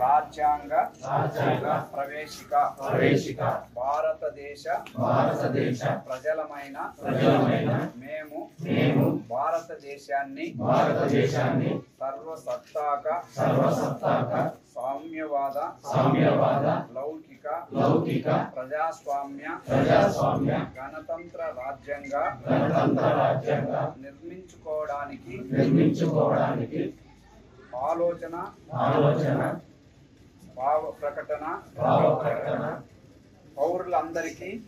రాజ్యాంగ ప్రవేశిక భారతదేశ ప్రజలమైన మేము భారతదేశాన్ని సర్వసత్తాక సామ్యవాద లౌకిక ప్రజాస్వామ్య గణతంత్ర రాజ్యంగా నిర్మించుకోవడానికి ఆలోచన భావ ప్రకటన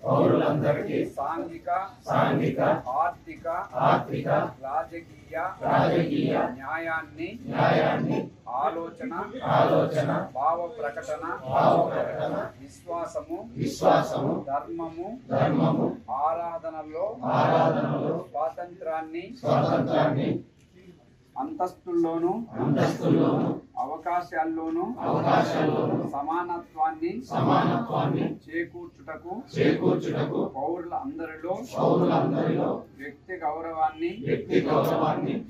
పౌరులందరికీ సాంఘిక ఆర్థిక రాజకీయ న్యాయాన్ని ఆలోచన భావ ప్రకటన విశ్వాసము ధర్మము ఆరాధనలో స్వాతంత్రాన్ని అంతస్తుల్లోనూ అవకాశాల్లోనూ సమానత్వాన్ని చేకూర్చుటకు పౌరులందరిలో వ్యక్తి గౌరవాన్ని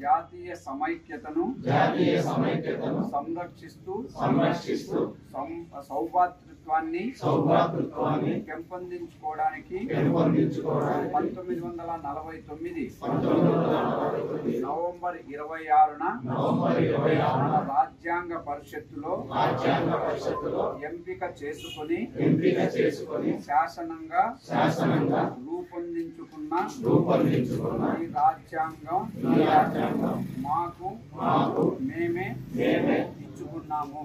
జాతీయ సమైక్యతను సంరక్షిస్తూ సౌభ్రాతృత్వాన్ని పెంపొందించుకోవడానికి 1949 నవంబర్ 26న రాజ్యాంగ పరిషత్తులో ఎంపిక చేసుకొని శాసనంగా రూపొందించుకున్న ఈ రాజ్యాంగం మాకు మేమే ఇచ్చుకున్నాము.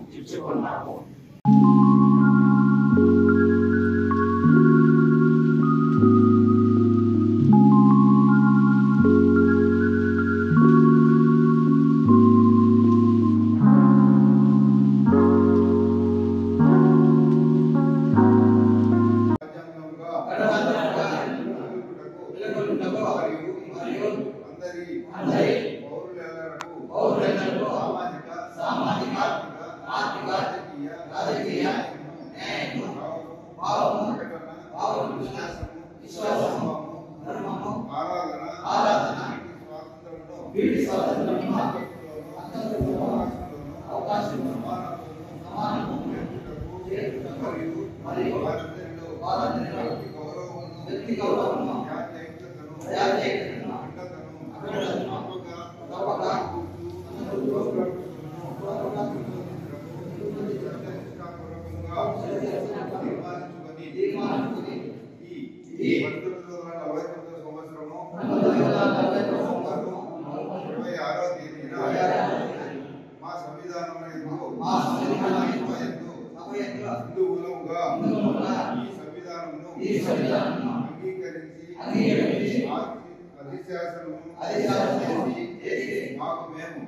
మాకు మేము